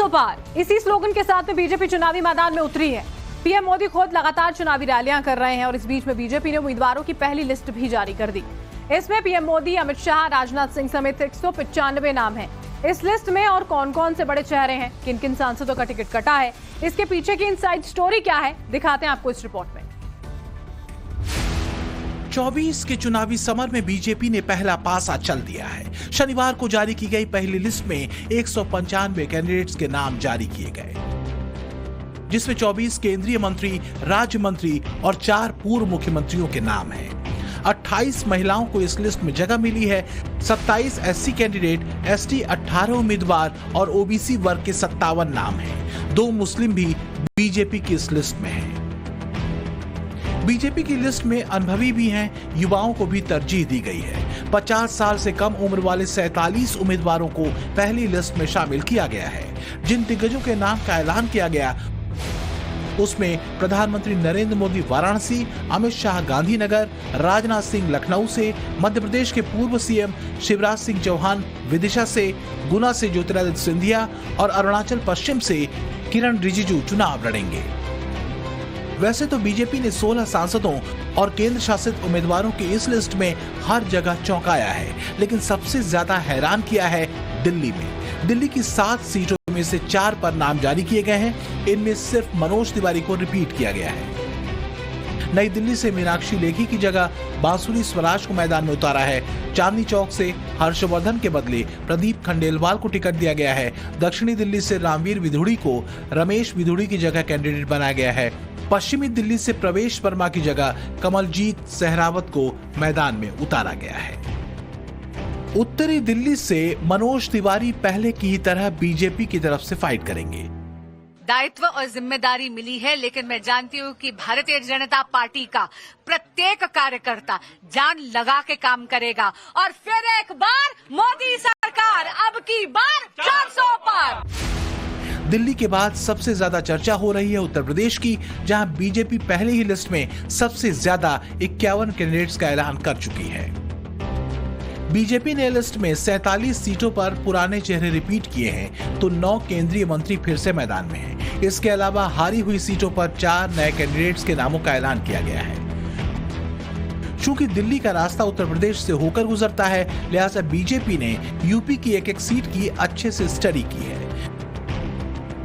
400 पार, इसी स्लोगन के साथ में बीजेपी चुनावी मैदान में उतरी है। पीएम मोदी खुद लगातार चुनावी रैलियां कर रहे हैं और इस बीच में बीजेपी ने उम्मीदवारों की पहली लिस्ट भी जारी कर दी। इसमें पीएम मोदी, अमित शाह, राजनाथ सिंह समेत 195 नाम हैं। इस लिस्ट में और कौन कौन से बड़े चेहरे हैं, किन किन सांसदों का टिकट कटा है, इसके पीछे की इनसाइड स्टोरी क्या है, दिखाते हैं आपको इस रिपोर्ट में। 24 के चुनावी समर में बीजेपी ने पहला पासा चल दिया है। शनिवार को जारी की गई पहली लिस्ट में 195 कैंडिडेट्स के नाम जारी किए गए, जिसमें 24 केंद्रीय मंत्री, राज्य मंत्री और 4 पूर्व मुख्यमंत्रियों के नाम हैं। 28 महिलाओं को इस लिस्ट में जगह मिली है। 27 एससी कैंडिडेट, एसटी 18 उम्मीदवार और ओबीसी वर्ग के 57 नाम हैं। 2 मुस्लिम भी बीजेपी की इस लिस्ट में हैं। बीजेपी की लिस्ट में अनुभवी भी हैं, युवाओं को भी तरजीह दी गई है। 50 साल से कम उम्र वाले 47 उम्मीदवारों को पहली लिस्ट में शामिल किया गया है। जिन दिग्गजों के नाम का ऐलान किया गया उसमें प्रधानमंत्री नरेंद्र मोदी वाराणसी, अमित शाह गांधीनगर, राजनाथ सिंह लखनऊ से, मध्य प्रदेश के पूर्व सीएम शिवराज सिंह चौहान विदिशा से, गुना से ज्योतिरादित्य सिंधिया और अरुणाचल पश्चिम से किरण रिजिजू चुनाव लड़ेंगे। वैसे तो बीजेपी ने 16 सांसदों और केंद्र शासित उम्मीदवारों की इस लिस्ट में हर जगह चौंकाया है, लेकिन सबसे ज्यादा हैरान किया है दिल्ली में। दिल्ली की 7 सीटों में से 4 पर नाम जारी किए गए हैं। इनमें सिर्फ मनोज तिवारी को रिपीट किया गया है। नई दिल्ली से मीनाक्षी लेखी की जगह बांसुरी स्वराज को मैदान में उतारा है। चांदनी चौक से हर्षवर्धन के बदले प्रदीप खंडेलवाल को टिकट दिया गया है। दक्षिणी दिल्ली से रामवीर विधुड़ी को रमेश विधुड़ी की जगह कैंडिडेट बनाया गया है। पश्चिमी दिल्ली से प्रवेश वर्मा की जगह कमलजीत सहरावत को मैदान में उतारा गया है। उत्तरी दिल्ली से मनोज तिवारी पहले की तरह बीजेपी की तरफ से फाइट करेंगे। दायित्व और जिम्मेदारी मिली है, लेकिन मैं जानती हूँ कि भारतीय जनता पार्टी का प्रत्येक कार्यकर्ता जान लगा के काम करेगा और फिर एक बार मोदी सरकार, अब की बार 400 पार। दिल्ली के बाद सबसे ज्यादा चर्चा हो रही है उत्तर प्रदेश की, जहां बीजेपी पहले ही लिस्ट में सबसे ज्यादा 51 कैंडिडेट्स का ऐलान कर चुकी है। बीजेपी ने लिस्ट में 47 सीटों पर पुराने चेहरे रिपीट किए हैं, तो 9 केंद्रीय मंत्री फिर से मैदान में हैं। इसके अलावा हारी हुई सीटों पर 4 नए कैंडिडेट्स के नामों का ऐलान किया गया है। चूंकि दिल्ली का रास्ता उत्तर प्रदेश से होकर गुजरता है, लिहाजा बीजेपी ने यूपी की एक-एक सीट की अच्छे से स्टडी की है।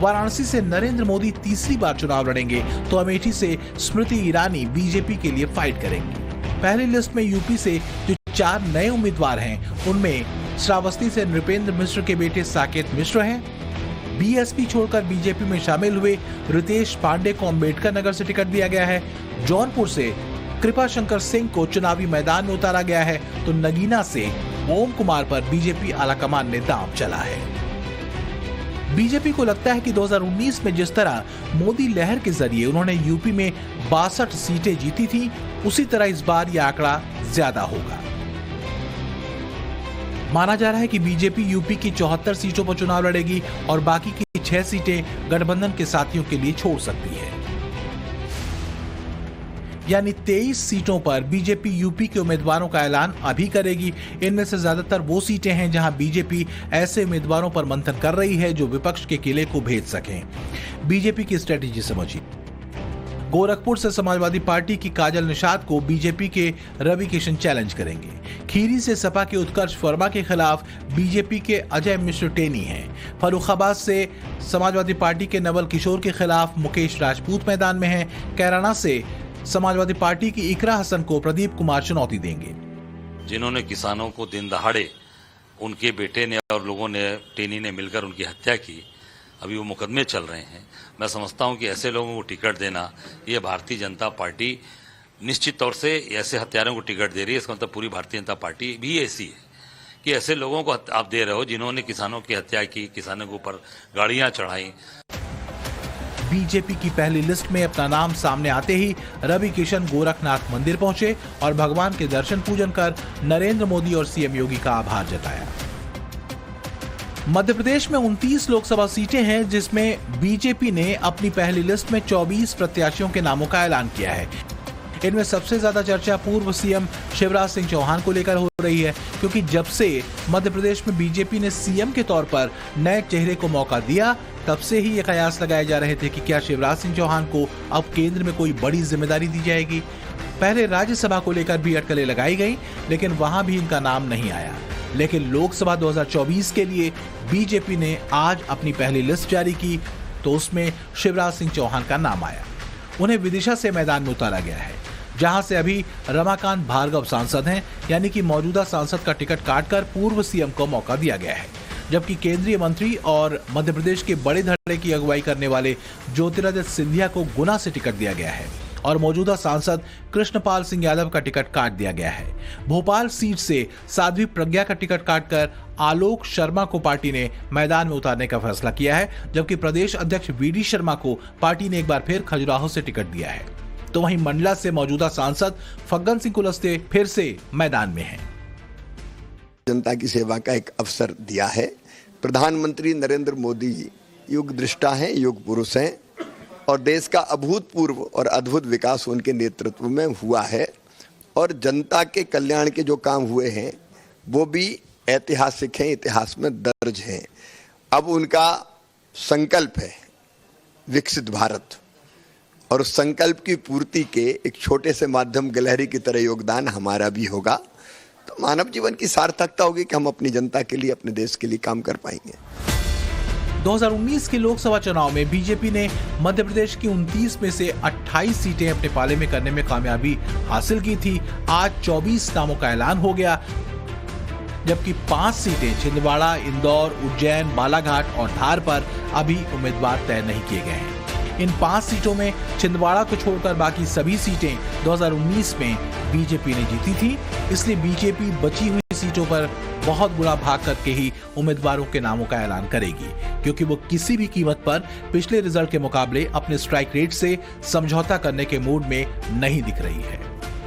वाराणसी से नरेंद्र मोदी तीसरी बार चुनाव लड़ेंगे, तो अमेठी से स्मृति ईरानी बीजेपी के लिए फाइट करेंगी। पहली लिस्ट में यूपी से जो 4 नए उम्मीदवार हैं, उनमें श्रावस्ती से नृपेंद्र मिश्र के बेटे साकेत मिश्र हैं। बीएसपी छोड़कर बीजेपी में शामिल हुए रितेश पांडे को अंबेडकर नगर से टिकट दिया गया है। जौनपुर से कृपा शंकर सिंह को चुनावी मैदान में उतारा गया है, तो नगीना से ओम कुमार पर बीजेपी आलाकमान ने दांव चला है। बीजेपी को लगता है कि 2019 में जिस तरह मोदी लहर के जरिए उन्होंने यूपी में 62 सीटें जीती थी, उसी तरह इस बार यह आंकड़ा ज्यादा होगा। माना जा रहा है कि बीजेपी यूपी की 74 सीटों पर चुनाव लड़ेगी और बाकी की 6 सीटें गठबंधन के साथियों के लिए छोड़ सकती है। यानी 23 सीटों पर बीजेपी यूपी के उम्मीदवारों का ऐलान अभी करेगी। इनमें से ज्यादातर वो सीटें हैं जहां बीजेपी ऐसे उम्मीदवारों पर मंथन कर रही है जो विपक्ष के किले को भेज सकें। बीजेपी की स्ट्रेटेजी समझिए। गोरखपुर से समाजवादी पार्टी की काजल निषाद को बीजेपी के रवि किशन चैलेंज करेंगे। खीरी से सपा के उत्कर्ष वर्मा के खिलाफ बीजेपी के अजय मिश्र टेनी हैं। फर्रुखाबाद से समाजवादी पार्टी के नवल किशोर के खिलाफ मुकेश राजपूत मैदान में हैं। कैराना से समाजवादी पार्टी की इकरा हसन को प्रदीप कुमार चुनौती देंगे। जिन्होंने किसानों को दिन दहाड़े उनके बेटे ने और लोगों ने टेनी ने मिलकर उनकी हत्या की, अभी वो मुकदमे चल रहे हैं। मैं समझता हूं कि ऐसे लोगों को टिकट देना, ये भारतीय जनता पार्टी निश्चित तौर से ऐसे हत्यारों को टिकट दे रही है। इसका मतलब पूरी भारतीय जनता पार्टी भी ऐसी है कि ऐसे लोगों को आप दे रहे हो जिन्होंने किसानों की हत्या की, किसानों के ऊपर गाड़ियां चढ़ाई। बीजेपी की पहली लिस्ट में अपना नाम सामने आते ही रवि किशन गोरखनाथ मंदिर पहुंचे और भगवान के दर्शन पूजन कर नरेंद्र मोदी और सीएम योगी का आभार जताया। मध्य प्रदेश में 29 लोकसभा सीटें हैं, जिसमें बीजेपी ने अपनी पहली लिस्ट में 24 प्रत्याशियों के नामों का ऐलान किया है। इनमें सबसे ज्यादा चर्चा पूर्व सीएम शिवराज सिंह चौहान को लेकर हो रही है, क्योंकि जब से मध्य प्रदेश में बीजेपी ने सीएम के तौर पर नए चेहरे को मौका दिया, तब से ही ये कयास लगाए जा रहे थे कि क्या शिवराज सिंह चौहान को अब केंद्र में कोई बड़ी जिम्मेदारी दी जाएगी। पहले राज्यसभा को लेकर भी अटकलें लगाई गई, लेकिन वहां भी इनका नाम नहीं आया। लेकिन लोकसभा 2024 के लिए बीजेपी ने आज अपनी पहली लिस्ट जारी की, तो उसमें शिवराज सिंह चौहान का नाम आया। उन्हें विदिशा से मैदान में उतारा गया है, जहां से अभी रमाकांत भार्गव सांसद हैं, यानी कि मौजूदा सांसद का टिकट काटकर पूर्व सीएम को मौका दिया गया है। जबकि केंद्रीय मंत्री और मध्य प्रदेश के बड़े धड़े की अगुवाई करने वाले ज्योतिरादित्य सिंधिया को गुना से टिकट दिया गया है और मौजूदा सांसद कृष्णपाल सिंह यादव का टिकट काट दिया गया है। भोपाल सीट से साध्वी प्रज्ञा का टिकट काटकर आलोक शर्मा को पार्टी ने मैदान में उतारने का फैसला किया है, जबकि प्रदेश अध्यक्ष वीडी शर्मा को पार्टी ने एक बार फिर खजुराहो से टिकट दिया है। तो वहीं मंडला से मौजूदा सांसद फग्गन सिंह कुलस्ते फिर से मैदान में हैं। जनता की सेवा का एक अवसर दिया है। प्रधानमंत्री नरेंद्र मोदी युग दृष्टा हैं, युग पुरुष हैं और देश का अभूतपूर्व और अद्भुत विकास उनके नेतृत्व में हुआ है और जनता के कल्याण के जो काम हुए हैं वो भी ऐतिहासिक हैं, इतिहास में दर्ज हैं। अब उनका संकल्प है विकसित भारत और उस संकल्प की पूर्ति के एक छोटे से माध्यम गिलहरी की तरह योगदान हमारा भी होगा। तो मानव जीवन की सार्थकता होगी कि हम अपनी जनता के लिए, अपने देश के लिए काम कर पाएंगे। 2019 के लोकसभा चुनाव में बीजेपी ने मध्य प्रदेश की 29 में से 28 सीटें अपने पाले में करने में कामयाबी हासिल की थी। आज 24 नामों का ऐलान हो गया, जबकि 5 सीटें छिंदवाड़ा, इंदौर, उज्जैन, बालाघाट और धार पर अभी उम्मीदवार तय नहीं किए गए हैं। इन 5 सीटों में छिंदवाड़ा को छोड़कर बाकी सभी सीटें 2019 में बीजेपी ने जीती थी, इसलिए बीजेपी बची हुई सीटों पर बहुत बुरा भाग करके ही उम्मीदवारों के नामों का ऐलान करेगी, क्योंकि वो किसी भी कीमत पर पिछले रिजल्ट के मुकाबले अपने स्ट्राइक रेट से समझौता करने के मूड में नहीं दिख रही है।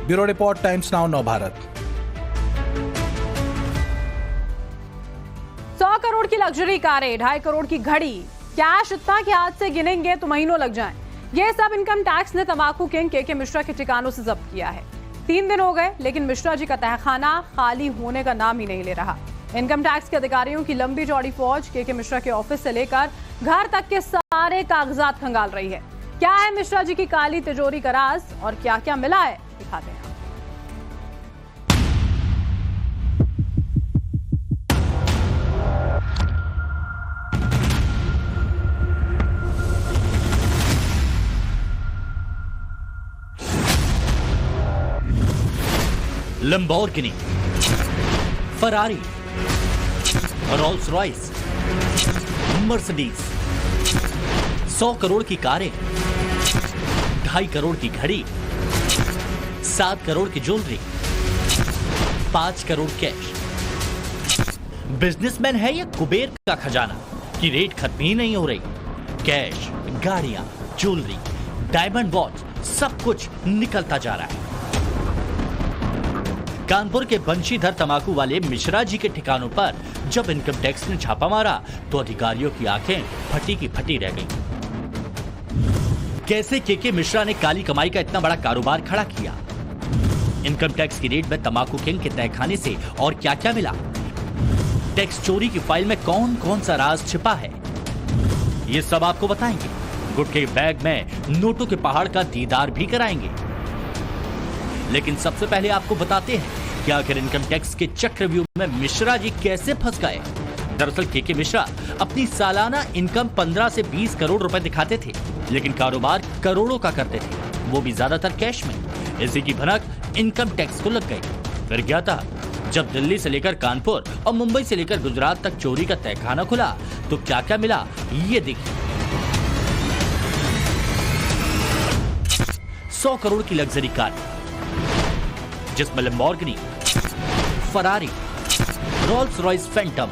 Bureau report, Times now, Navbharat. 100 crore की लग्जरी कारें, 2.5 करोड़ की घड़ी, कैश इतना कि हाथ से गिनेंगे तो महीनों लग जाएं। ये सब इनकम टैक्स ने तंबाकू किंग के मिश्रा के ठिकानों से जब्त किया है। 3 दिन हो गए, लेकिन मिश्रा जी का तहखाना खाली होने का नाम ही नहीं ले रहा। इनकम टैक्स के अधिकारियों की लंबी चौड़ी फौज के मिश्रा के ऑफिस से लेकर घर तक के सारे कागजात खंगाल रही है। क्या है मिश्रा जी की काली तिजोरी का राज और क्या क्या मिला है, दिखाते हैं। Lamborghini, Ferrari, Rolls Royce, Mercedes, 100 crore की कारें, 2.5 करोड़ की घड़ी, 7 करोड़ की ज्वेलरी, 5 करोड़ कैश। बिजनेसमैन है या कुबेर का खजाना की रेट खत्म ही नहीं हो रही। कैश, गाड़ियां, ज्वेलरी, डायमंड वॉच, सब कुछ निकलता जा रहा है। कानपुर के बंशीधर तंबाकू वाले मिश्रा जी के ठिकानों पर जब इनकम टैक्स ने छापा मारा तो अधिकारियों की आंखें फटी की फटी रह गईं। कैसे के मिश्रा ने काली कमाई का इतना बड़ा कारोबार खड़ा किया? इनकम टैक्स की रेड में तंबाकू किंग के तहखाने से और क्या क्या मिला? टैक्स चोरी की फाइल में कौन कौन सा राज छिपा है, ये सब आपको बताएंगे। गुटखे बैग में नोटों के पहाड़ का दीदार भी कराएंगे। लेकिन सबसे पहले आपको बताते हैं कि आखिर इनकम टैक्स के चक्रव्यूह में मिश्रा जी कैसे फंस गए। दरअसल के मिश्रा अपनी सालाना इनकम 15 से 20 करोड़ रुपए दिखाते थे, लेकिन कारोबार करोड़ों का करते थे, वो भी ज्यादातर कैश में। इसी की भनक इनकम टैक्स को लग गई। फिर क्या था, जब दिल्ली से लेकर कानपुर और मुंबई से लेकर गुजरात तक चोरी का तहखाना खुला तो क्या क्या मिला, ये देखिए। 100 करोड़ की लग्जरी कार, जिसमें Lamborghini, Ferrari, Rolls Royce Phantom,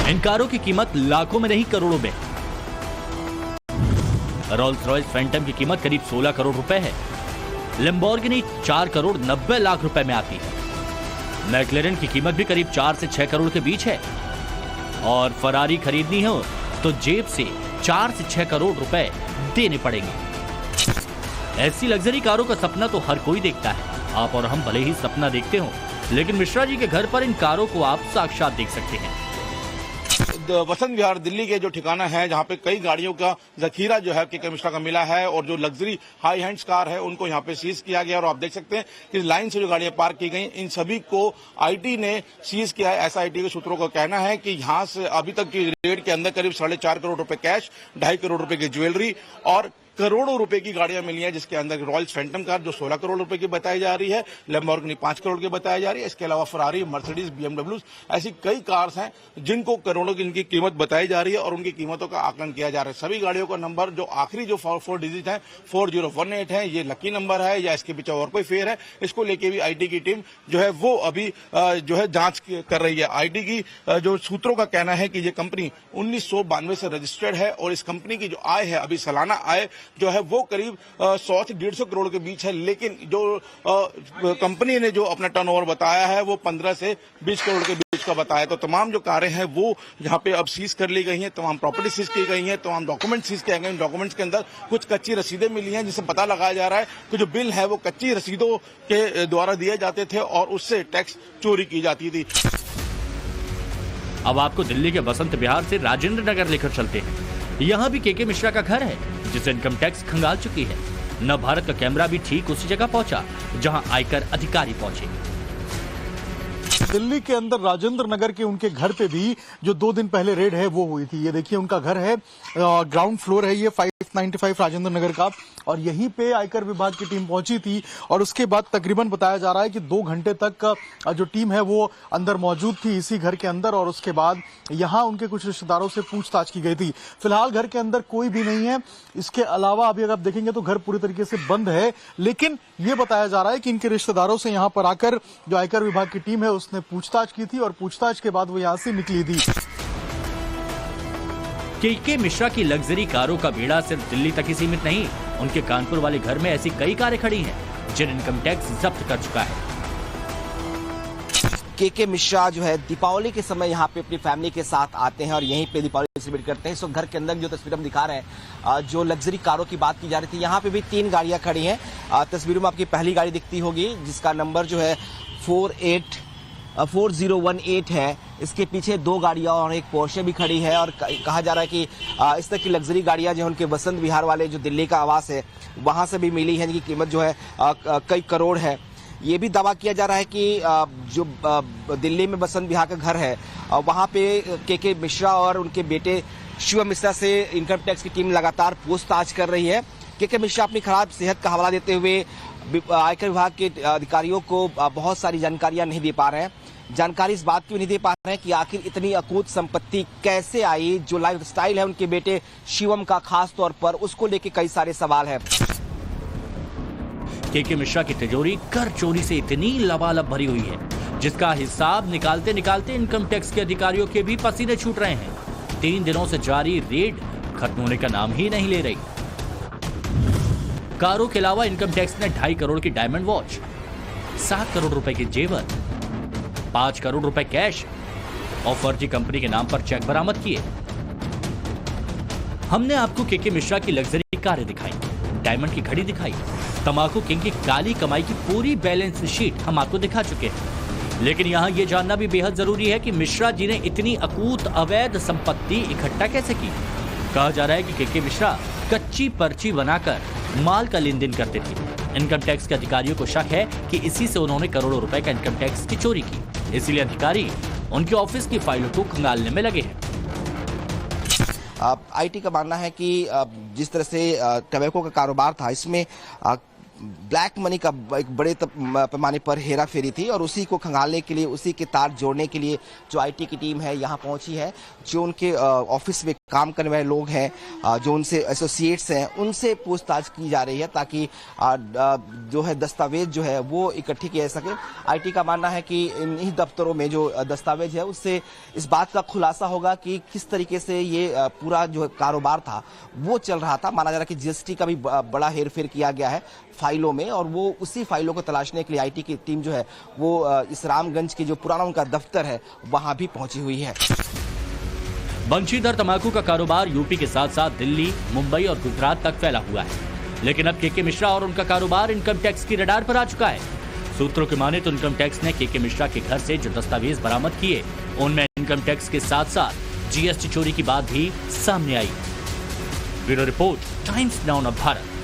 इन कारों की कीमत लाखों में नहीं करोड़ों में। रोल्स रॉयस फैंटम की कीमत करीब 16 करोड़ रुपए है। लैम्बोर्गिनी 4 करोड़ 90 लाख रुपए में आती है। मैक्लेरन की कीमत भी करीब 4 से 6 करोड़ के बीच है। और फरारी खरीदनी हो तो जेब से 4 से 6 करोड़ रुपए देने पड़ेंगे। ऐसी लग्जरी कारों का सपना तो हर कोई देखता है। आप और हम भले ही सपना देखते हो, लेकिन मिश्रा जी के घर पर इन कारों को आप साक्षात देख सकते हैं। वसंत विहार दिल्ली के जो ठिकाना है, जहाँ पे कई गाड़ियों का जखीरा जो है के मिश्रा का मिला है, और जो लग्जरी हाई हैंड्स कार है उनको यहाँ पे सीज किया गया। और आप देख सकते हैं कि लाइन से जो गाड़ियां पार्क की गई, इन सभी को आईटी ने सीज किया है। ऐसा आईटी के सूत्रों का कहना है कि यहाँ से अभी तक की रेड के अंदर करीब 4.5 करोड़ रुपए कैश, 2.5 करोड़ रुपए की ज्वेलरी और करोड़ों रुपए की गाड़ियां मिली हैं, जिसके अंदर रॉयल्स फैंटम कार जो 16 करोड़ रुपए की बताई जा रही है, लैम्बोर्गिनी 5 करोड़ की बताई जा रही है। इसके अलावा फरारी, मर्सिडीज, बीएमडब्ल्यू, ऐसी कई कार्स हैं जिनको करोड़ों की इनकी कीमत बताई जा रही है और उनकी कीमतों का आकलन किया जा रहा है। सभी गाड़ियों का नंबर जो आखिरी जो 4 डिजिट है 4018 है, ये लकी नंबर है या इसके पीछे और कोई फेयर है, इसको लेके भी आईटी की टीम जो है वो अभी जो है जांच कर रही है। आईटी की जो सूत्रों का कहना है कि ये कंपनी 1992 से रजिस्टर्ड है और इस कंपनी की जो आय है, अभी सालाना आय जो है वो करीब 100 से 150 करोड़ के बीच है। लेकिन जो कंपनी ने जो अपना टर्नओवर बताया है वो 15 से 20 करोड़ के बीच का बताया। तो तमाम जो कारें हैं वो यहाँ पे अब सीज कर ली गई हैं, तमाम प्रॉपर्टी सीज की गई हैं, तमाम डॉक्यूमेंट सीज किए गए। डॉक्यूमेंट्स के अंदर कुछ कच्ची रसीदें मिली हैं, जिससे पता लगाया जा रहा है कि जो बिल है वो कच्ची रसीदों के द्वारा दिए जाते थे और उससे टैक्स चोरी की जाती थी। अब आपको दिल्ली के वसंत विहार से राजेंद्र नगर लेकर चलते हैं। यहाँ भी के मिश्रा का घर है, जिसे इनकम टैक्स खंगाल चुकी है। न भारत का कैमरा भी ठीक उसी जगह पहुंचा जहां आयकर अधिकारी पहुंचे। दिल्ली के अंदर राजेंद्र नगर के उनके घर पे भी जो 2 दिन पहले रेड है वो हुई थी। ये देखिए उनका घर है, ग्राउंड फ्लोर है ये 595 राजेंद्र नगर का, और यहीं पे आयकर विभाग की टीम पहुंची थी। और उसके बाद तकरीबन बताया जा रहा है कि 2 घंटे तक जो टीम है वो अंदर मौजूद थी इसी घर के अंदर, और उसके बाद यहाँ उनके कुछ रिश्तेदारों से पूछताछ की गई थी। फिलहाल घर के अंदर कोई भी नहीं है। इसके अलावा अभी अगर आप देखेंगे तो घर पूरी तरीके से बंद है, लेकिन ये बताया जा रहा है कि इनके रिश्तेदारों से यहाँ पर आकर जो आयकर विभाग की टीम है उसने पूछताछ की थी और पूछताछ के बाद वो यहाँ से निकली थी। के मिश्रा की लग्जरी कारों का बेड़ा सिर्फ दिल्ली तक ही सीमित नहीं, उनके कानपुर वाले घर में ऐसी कई कारें खड़ी हैं जिन इनकम टैक्स जब्त कर चुका है। के मिश्रा जो है दीपावली के समय यहाँ पे अपनी फैमिली के साथ आते हैं और यहीं पे दीपावली सेलिब्रेट करते हैं। सो घर के अंदर जो तस्वीर हम दिखा रहे हैं, जो लग्जरी कारों की बात की जा रही थी, यहाँ पे भी 3 गाड़ियां खड़ी हैं। तस्वीरों में आपकी पहली गाड़ी दिखती होगी जिसका नंबर जो है 4018 है। इसके पीछे 2 गाड़ियां और एक पोर्शे भी खड़ी है, और कहा जा रहा है कि इस तरह की लग्जरी गाड़ियां जो उनके वसंत विहार वाले जो दिल्ली का आवास है वहां से भी मिली है, जिनकी कीमत जो है कई करोड़ है। ये भी दावा किया जा रहा है कि जो दिल्ली में वसंत विहार का घर है वहां पे के मिश्रा और उनके बेटे शिवम मिश्रा से इनकम टैक्स की टीम लगातार पूछताछ कर रही है। के मिश्रा अपनी खराब सेहत का हवाला देते हुए आयकर विभाग के अधिकारियों को बहुत सारी जानकारियां नहीं दे पा रहे हैं। जानकारी इस बात की नहीं दे पा रहे हैं कि आखिर इतनी अकूत संपत्ति कैसे आई। जो लाइफ स्टाइल है उनके बेटे शिवम का खास तौर पर, उसको लेके कई सारे सवाल है। के मिश्रा की तिजोरी कर चोरी से इतनी लबालब भरी हुई है जिसका हिसाब निकालते निकालते इनकम टैक्स के अधिकारियों के भी पसीने छूट रहे हैं। 3 दिनों से जारी रेड खत्म होने का नाम ही नहीं ले रही। कारों के अलावा इनकम टैक्स ने 2.5 करोड़ की डायमंड वॉच, 7 करोड़ रुपए के जेवर, 5 करोड़ रुपए कैश और फर्जी कंपनी के नाम पर चेक बरामद किए। हमने आपको के मिश्रा की लग्जरी कारें दिखाई, डायमंड की घड़ी दिखाई, तंबाकू किंग की काली कमाई की पूरी बैलेंस शीट हम आपको दिखा चुके हैं। लेकिन यहाँ ये जानना भी बेहद जरूरी है कि मिश्रा जी ने इतनी अकूत अवैध संपत्ति इकट्ठा कैसे की। कहा जा रहा है कि के मिश्रा कच्ची पर्ची बनाकर माल का लेन देन करते थे। इनकम टैक्स के अधिकारियों को शक है कि इसी से उन्होंने करोड़ों रुपए का इनकम टैक्स की चोरी की। इसलिए अधिकारी उनके ऑफिस की फाइलों को खंगालने में लगे हैं। आईटी का मानना है कि जिस तरह से टबैको का कारोबार था, इसमें ब्लैक मनी का एक बड़े पैमाने पर हेरा फेरी थी, और उसी को खंगालने के लिए, उसी के तार जोड़ने के लिए जो आईटी की टीम है यहाँ पहुंची है। जो उनके ऑफिस में काम करने वाले लोग हैं, जो उनसे एसोसिएट्स हैं, उनसे पूछताछ की जा रही है ताकि जो है दस्तावेज जो है वो इकट्ठी किए जा सके। आईटी का मानना है कि इन्हीं दफ्तरों में जो दस्तावेज है उससे इस बात का खुलासा होगा कि किस तरीके से ये पूरा जो कारोबार था वो चल रहा था। माना जा रहा है कि जीएसटी का भी बड़ा हेरफेर किया गया है फाइलों में, और वो उसी फाइलों को तलाशने के लिए आईटी की टीम जो है वो इस रामगंज की जो पुराना उनका दफ्तर है वहां भी पहुंची हुई है। बंशीधर तंबाकू का कारोबार यूपी के साथ साथ दिल्ली, मुंबई और गुजरात तक फैला हुआ है। लेकिन अब केके मिश्रा और उनका कारोबार इनकम टैक्स की रडार पर आ चुका है। सूत्रों की माने तो इनकम टैक्स ने केके मिश्रा के घर से जो दस्तावेज बरामद किए उनमें इनकम टैक्स के साथ साथ जीएसटी चोरी की बात भी सामने आई। Bureau report, Times Now Bharat.